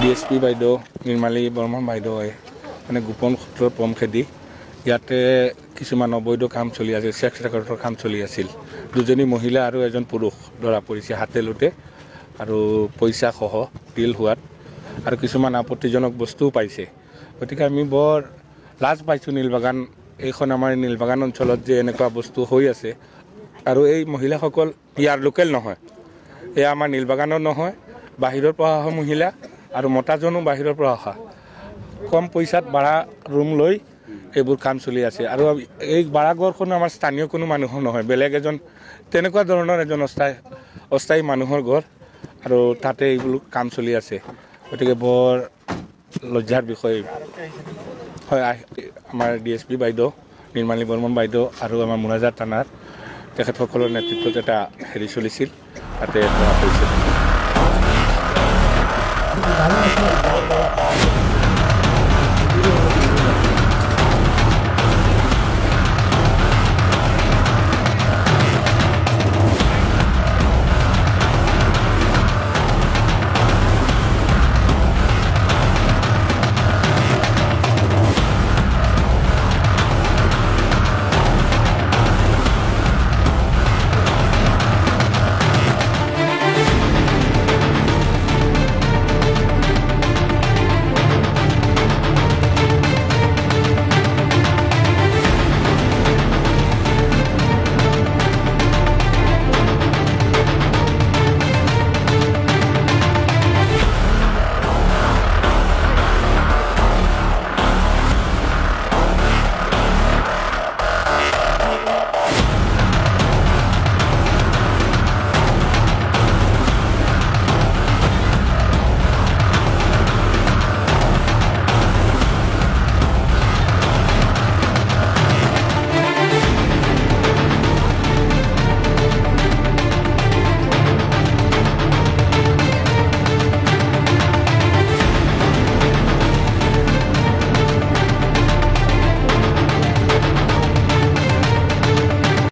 DSP বাইদেউ নিৰ্মালী বৰ্মন বাইদেৱে মানে গোপন সূত্ৰৰ পম খেদি ইয়াতে কিছুমান অবৈধ কাম চলি আছিল, ছেক্স ৰেকৰ্ডৰ কাম চলি আছিল। দুজনী মহিলা আৰু এজন পুৰুষ ধৰা পৰিছে হাতে লোটে আৰু পইচা সহ ডিল হোৱাত আৰু কিছুমান আপত্তিজনক বস্তুও পাইছে। গতিকে আমি বৰ লাজ পাইছোঁ নীলবাগান, এইখন আমাৰ নীলবাগান অঞ্চলত যে এনেকুৱা বস্তু হৈ আছে। আৰু এই মহিলাসকল ইয়াৰ লোকেল নহয়, এয়া আমাৰ নীলবাগানৰ নহয়, বাহিৰৰ পৰা অহা মহিলা আৰু মতাজনো বাহিৰৰ পৰা অহা। কম পইচাত ভাড়া ৰুম লৈ এইবোৰ কাম চলি আছে। আৰু এই ভাড়াঘৰখন আমাৰ স্থানীয় কোনো মানুহৰ নহয়, বেলেগ এজন তেনেকুৱা ধৰণৰ এজন অস্থায়ী মানুহৰ ঘৰ আৰু তাতে এইবোৰ কাম চলি আছে। গতিকে বৰ লজ্জাৰ বিষয় হয়। আমাৰ DSP বাইদেউ নিৰ্মালী বৰ্মন বাইদেউ আৰু আমাৰ মুৰাজাত থানাৰ তেখেতসকলৰ নেতৃত্বত এটা হেৰি চলিছিল, তাতে ধৰা পৰিছিল।